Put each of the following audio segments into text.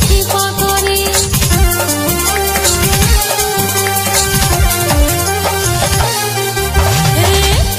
কৃপা করে।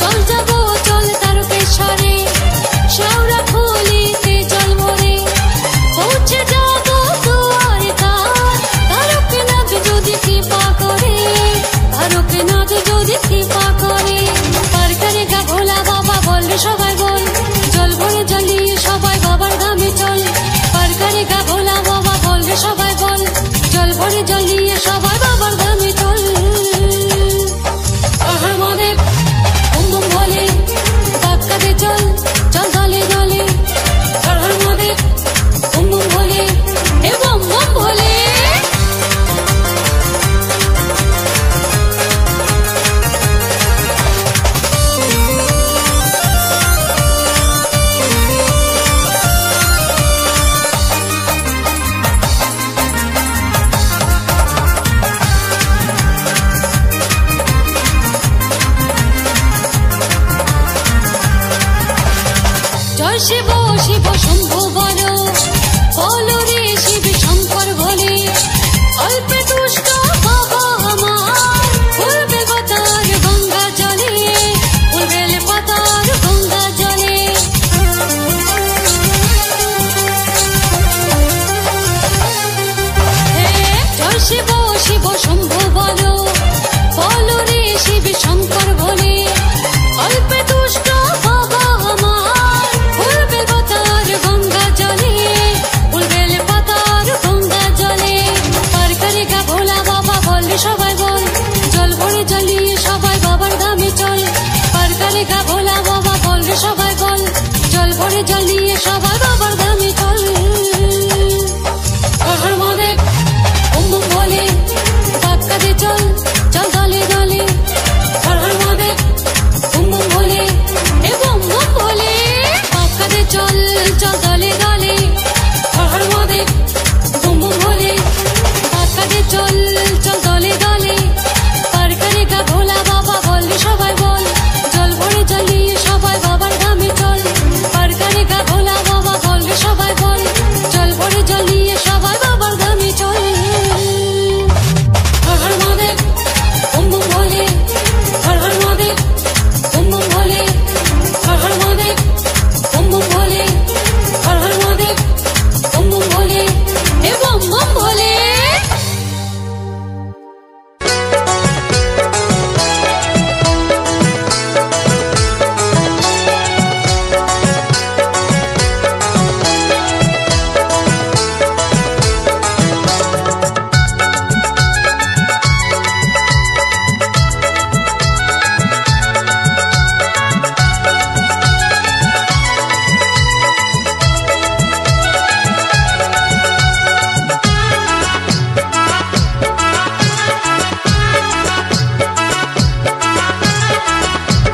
চল যাবো চল তারকেশ্বরে, শেওড়া ফুলিতে জল ভরে পৌঁছে যাবো দুয়ারকায়। তারকনাথ যদি কৃপা করে, তারকনাথ যদি কৃপা করে। পার করে গা ভোলা বাবা বলবে সবাই বল, জল ভরে জ্বালিয়ে সবাই বাবার ধামে চল। পার করে গা ভোলা বাবা বলবে সবাই বল, জল ভরে জ্বালিয়ে সবাই বাবার ধামে চল। আহার মদেব বুম বুম বলে বাক্কাতে চল, চল দলে দলে। আহার মদেব বুম বুম বলে এ বম বম বলে। জয় শিব শিব শম্ভু বলো, বলো রে শিব শঙ্কর বলে। অল্পে দুষ্ট বাবা আমার, ফুলবে পাতার গঙ্গা জলে, ফুলবে পাতার গঙ্গা জলে। জয় শিব শিব শম্ভু বলো, বলো রে শিব শঙ্কর বলে। অল্পে দুষ্ট বাবা আমার, ফুলবে পাতার গঙ্গা জলে, ফুলবে পাতার গঙ্গা জলে। পার করে গা ভোলা বাবা বলবে সবাই বল, জল ভরে জ্বালিয়ে সবাই বাবার ধামে চল। পার করে গা ভোলা বাবা বলবে সবাই বল, জল ভরে জ্বালিয়ে সবাই বাবার ধামে চল। আহার মদেব বুম বুম বলে বাক্কাতে চল, চল দলে দলে। আহার মদেব বুম বুম বলে এ বম বম বলে। বাক্কাতে চল, চল দলে দলে। আহার মদেব বুম বুম বলে বাক্কাতে চল, চল দলে দলে। পার করে গা ভোলা বাবা বলবে সবাই বল, জল ভরে জ্বালিয়ে সবাই বাবার ধামে চল। পার করে গা ভোলা বাবা বলবে সবাই বল, জল ভরে জ্বালিয়ে সবাই বাবার ধামে চল। আহার মদেব বুম বুম বলে, আহার মদেব বুম বুম বলে। আহার মদেব বুম বুম বলে, আহার মদেব বুম বুম বলে এ বম বম বলে।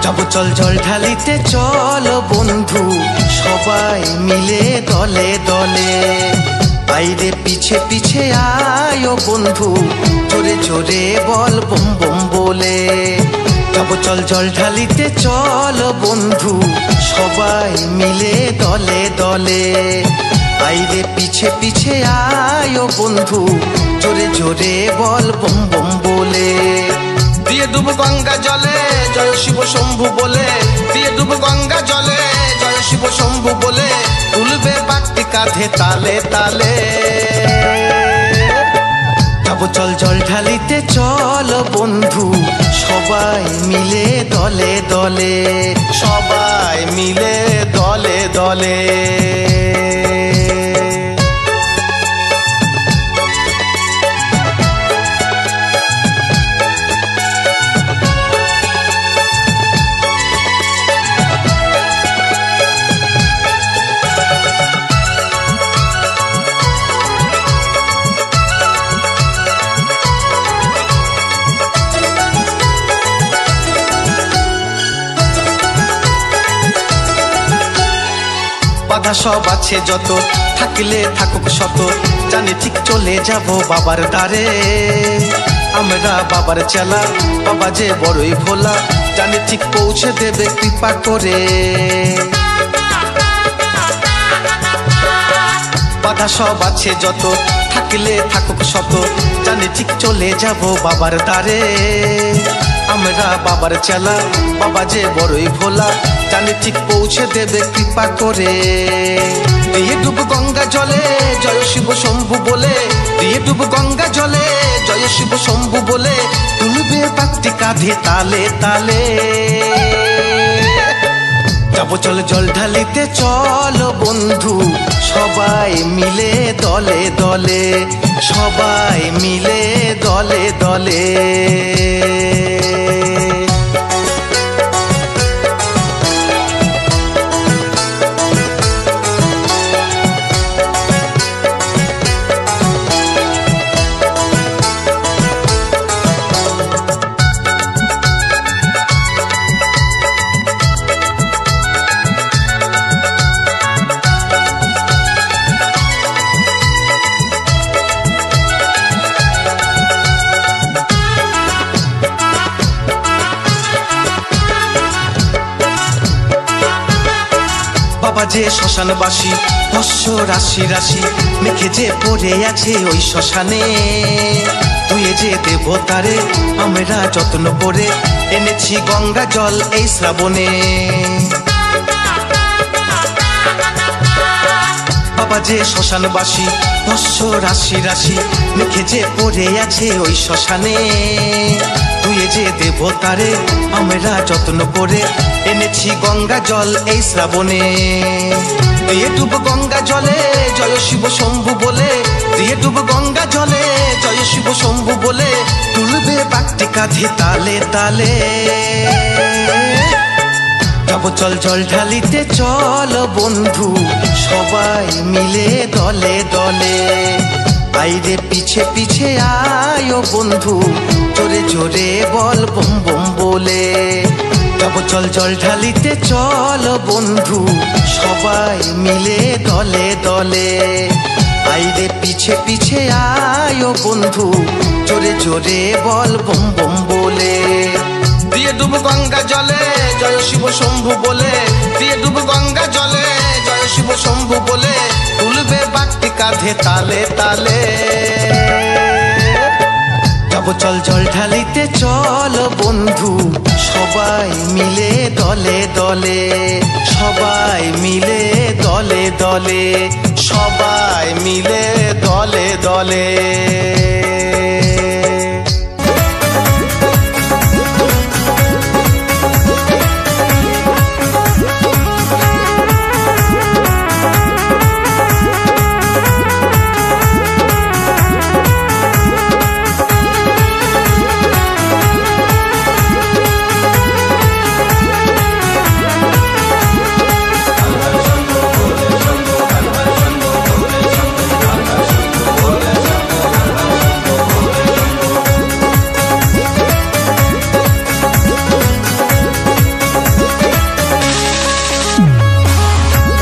যাবো চল জল ঢালিতে চল বন্ধু, সবাই মিলে দলে দলে। বাইরে পিছে পিছে আয় ও বন্ধু, জোরে জোরে বল বম বম বলে। যাবো চল জল ঢালিতে চল বন্ধু, সবাই মিলে দলে দলে। বাইরে পিছে পিছে আয় ও বন্ধু, জোরে জোরে বল বম বম বলে। দিয়ে ডুব গঙ্গা জলে জয় শিব শম্ভু বলে, দিয়ে ডুব গঙ্গা জলে জয় শিব শম্ভু বলে। তুলবে বাটি কাঁধে তালে তালে। যাবো চল জল ঢালিতে চল বন্ধু, সবাই মিলে দলে দলে। সবাই মিলে দলে দলে। বাধা সব আছে যত, থাকলে থাকুক শত, জানি ঠিক চলে যাব বাবার দ্বারে। আমরা বাবার চেলা, বাবা যে বড়ই ভোলা, জানি ঠিক পৌঁছে দেবে কৃপা করে। বাধা সব আছে যত, থাকলে থাকুক শত, জানি ঠিক চলে যাব বাবার দ্বারে। আমরা বাবার চেলা, বাবা যে বড়ই ভোলা, জানি ঠিক পৌঁছে দেবে কৃপা করে। দিয়ে ডুব গঙ্গা জলে জয় শিব শম্ভু বলে, দিয়ে ডুব গঙ্গা জলে জয় শিব শম্ভু বলে, তুলবে পাকটি কাঁধে তালে তালে। যাবো চল জল ঢালিতে চল বন্ধু, সবাই মিলে দলে দলে, সবাই মিলে দলে দলে। বাবা যে শ্মশানবাসী, ভস্য রাশি রাশি মেখে যে পড়ে আছে ওই শ্মশানে। তুই যে দেবতারে আমরা যত্ন করে এনেছি গঙ্গা জল এই শ্রাবণে। বাবা যে শ্মশানবাসী, ভস্য রাশি রাশি মেখে যে পড়ে আছে ওই শ্মশানে। তুই যে দেবতারে আমরা যত্ন করে এনেছি গঙ্গা জল এই শ্রাবণে। দিয়ে ডুব গঙ্গা জলে জয় শিব শম্ভু বলে, দিয়ে ডুব গঙ্গা জলে জয় শিব শম্ভু বলে, তুলবে পাকটি কাঁধে তালে তালে। যাবো চল জল ঢালিতে চল বন্ধু, সবাই মিলে দলে দলে। আইরে পিছে পিছে আয় বন্ধু, জোরে জোরে বল বম বম বলে। যাবো চল জল ঢালিতে চল বন্ধু, সবাই মিলে দলে দলে। আইরে পিছে পিছে আয় বন্ধু, জোরে জোরে বল বম বম বলে। দিয়ে ডুব গঙ্গা জলে জয় শিব শম্ভু বলে, দিয়ে ডুব গঙ্গা জলে জয় শিব শম্ভু বলে, তুলবে বাকটি কাঁধে তালে তালে। যাবো চল জল ঢালিতে চল বন্ধু, সবাই মিলে দলে দলে, সবাই মিলে দলে দলে, সবাই মিলে দলে দলে।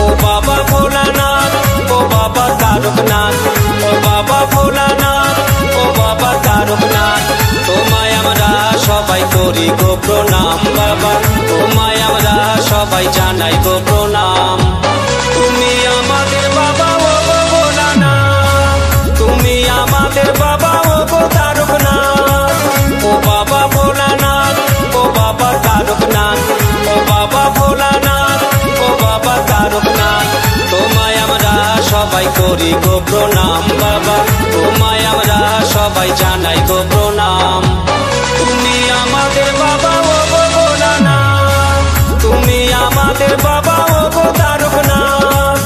ও বাবা ভোলানাথ, ও বাবা তারকনাথ, তোমায় আমরা সবাই করি গো প্রণাম বাবা, তোমায় আমরা সবাই জানাই গো প্রণাম। তুমি আমাদের বাবা ও গো ভোলানাথ, তুমি আমাদের বাবা ও গো তারকনাথ। ও বাবা ভোলানাথ, ও বাবা তারকনাথ, ও বাবা ভোলানাথ, ও বাবা তারকনাথ, তোমায় আমরা সবাই করি গো প্রণাম বাবা, তোমায় আমরা সবাই জানাই গো প্রণাম। তুমি আমাদের বাবা ও গো ভোলানাথ, তুমি আমাদের বাবা ও গো তারকনাথ।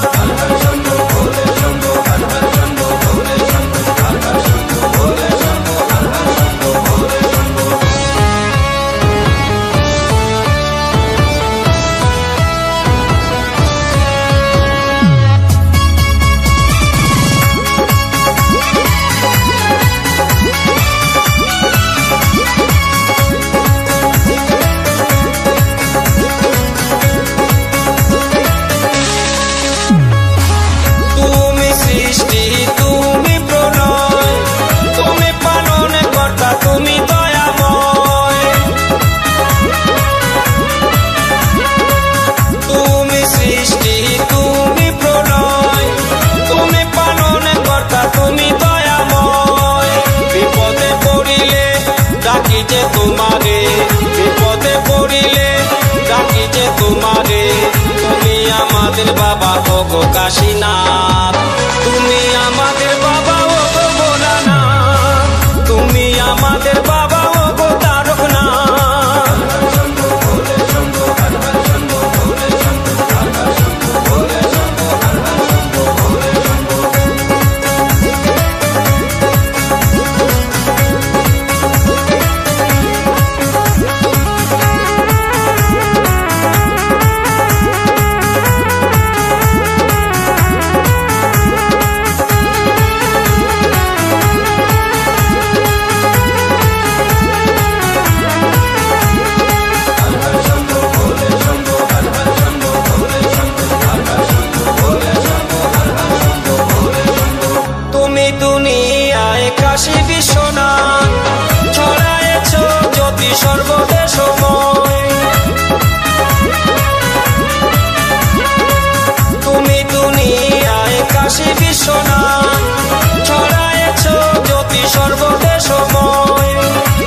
কাশীনাথ। তুমি আমাদের বাবা ও গো ভোলানাথ, তুমি আমাদের বাবা ও গো তারকনাথ। তুমি দুনিয়ায় কাশী বিশ্বনাথ, ছড়ায়েছ জ্যোতি সর্বদেশময়। তুমি দুনিয়ায় কাশী বিশ্বনাথ, ছড়ায়েছ জ্যোতি সর্বদেশময়।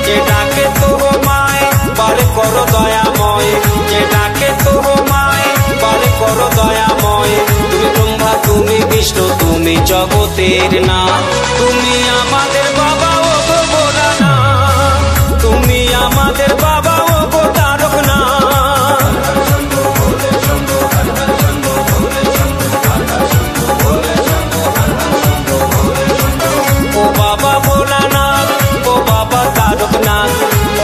যে ডাকে তোমায় বার করো দয়াময়, যে ডাকে তোমায় বার করো দয়াময়। তুমি ব্রহ্মা, তুমি বিষ্ণু, তুমি জগতের নাথ। তুমি আমাদের বাবা ও গো ভোলানাথ, তুমি আমাদের বাবা ও গো তারকনাথ। ও বাবা ভোলানাথ, ও বাবা তারকনাথ,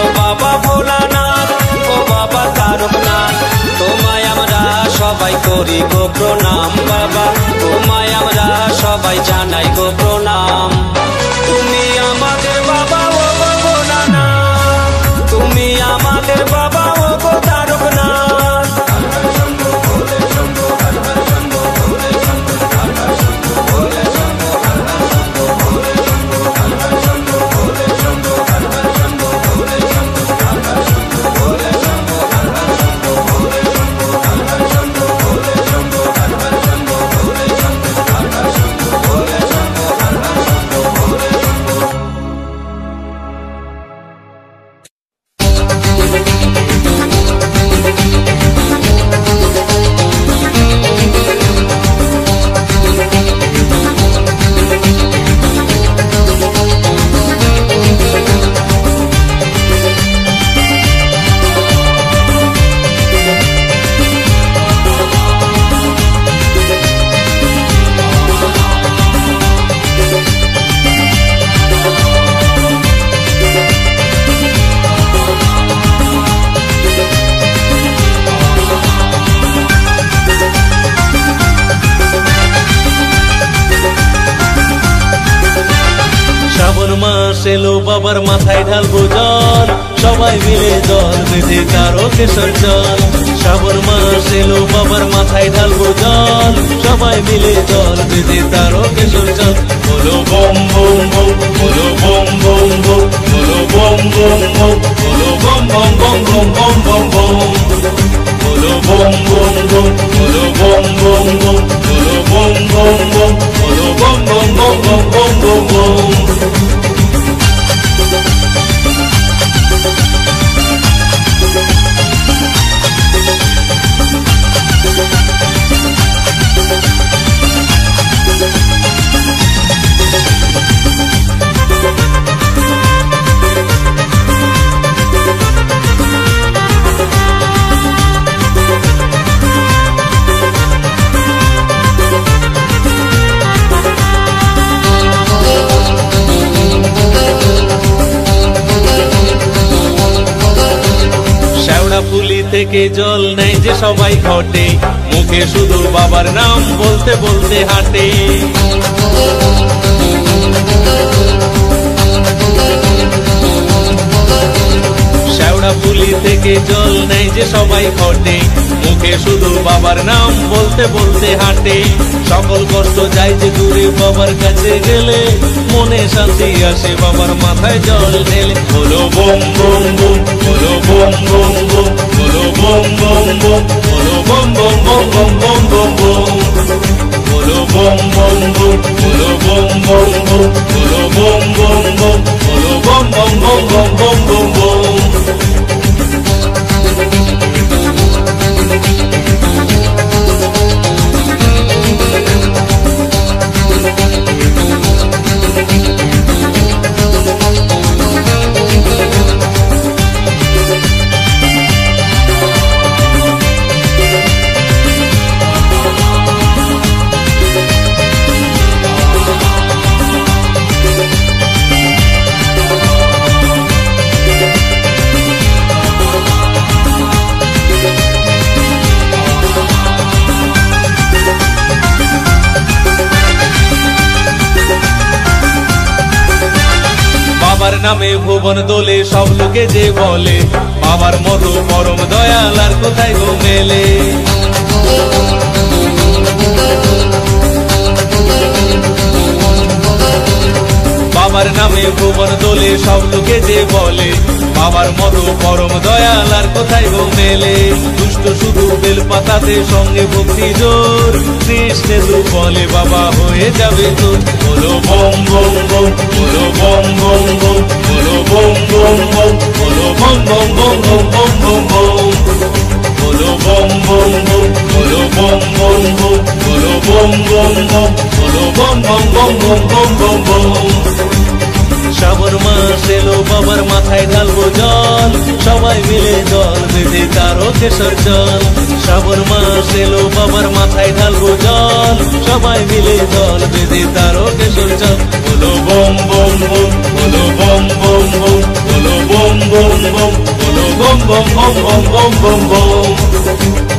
ও বাবা ভোলানাথ, ও বাবা তারকনাথ। তোমায় আমরা সবাই করি গো প্রণাম বাবা, তোমায় আমরা সবাই জানাই গো প্রণাম। তুমি আমাদের বাবা ও গো ভোলানাথ, তুমি আমাদের বাবা ও গো তারকনাথ। এলো বাবার মাথায় ঢালবো জল, সবাই মিলে জল বেঁধে তারকেশ্বর চল। শ্রাবণ মাস এলো বাবার মাথায় ঢালবো জল, সবাই মিলে জল বেঁধে তারকেশ্বর চল। বলো বম বম বম, বলো বম বম বম, বলো বম বম বম, বলো বম বম বম বম বম বম বম। বলো বম বম বম, বলো বম বম বম, বলো বম বম বম, বলো বম বম বম বম বম বম বম। ফুলি থেকে জল নেয় যে সবাই ঘটে, মুখে শুধু বাবার নাম বলতে বলতে হাঁটে। শ্যাওড়া ফুলি থেকে জল নেয় যে সবাই ঘটে, মুখে শুধু বাবার নাম বলতে বলতে হাঁটে। সকল কষ্ট যায় যে দূরে বাবার কাছে গেলে, মনে শান্তি আসে বাবার মাথায় জল ঢেলে। বলো বম বম বম, বলো বম বম বম, বলো বম বম বম, বলো বম বম বম বম বম বম বম। বলো বম বম বম, বলো বম বম বম, বলো বম বম বম, বলো বম বম বম বম বম বম বম। বাবার নামে ভুবন দোলে সব লোকে যে বলে বাবার মতো পরম দয়াল আর কোথায় গো মেলে। বাবার নামে ভুবন দোলে সব লোকে যে বলে বাবার মতো পরম দয়াল আর কোথায় গো মেলে। দুষ্ট শুধু বেল পাতাতে সঙ্গে ভক্তি জোর কৃষ্ণে তু বলে বাবা হয়ে যাবে তো। বলো বম বম বম বলো বম বম বম বলো বম বম বম বলো বম বম বম বম বম বম বলো বম বম বম বলো বম বম বম বলো বম বম বম বলো বম বম বম বম বম বম বম। শ্রাবণ মাস এলো বাবার মাথায় ঢালবো জল সবাই মিলে জল বেঁধে তারও কেশর জল। শ্রাবণ মাস এলো বাবার মাথায় ঢালবো জল সবাই মিলে জল বেঁধে তারও কেশর জল। বলো বম বম বম বলো বম বম বম বলো বম বম বম বলো বম বম বম বম বম বম বম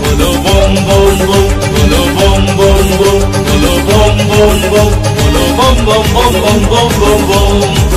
বলো বম বম বম বলো বম বম বম বলো বম বম বম বলো বম বম বম বম বম বম।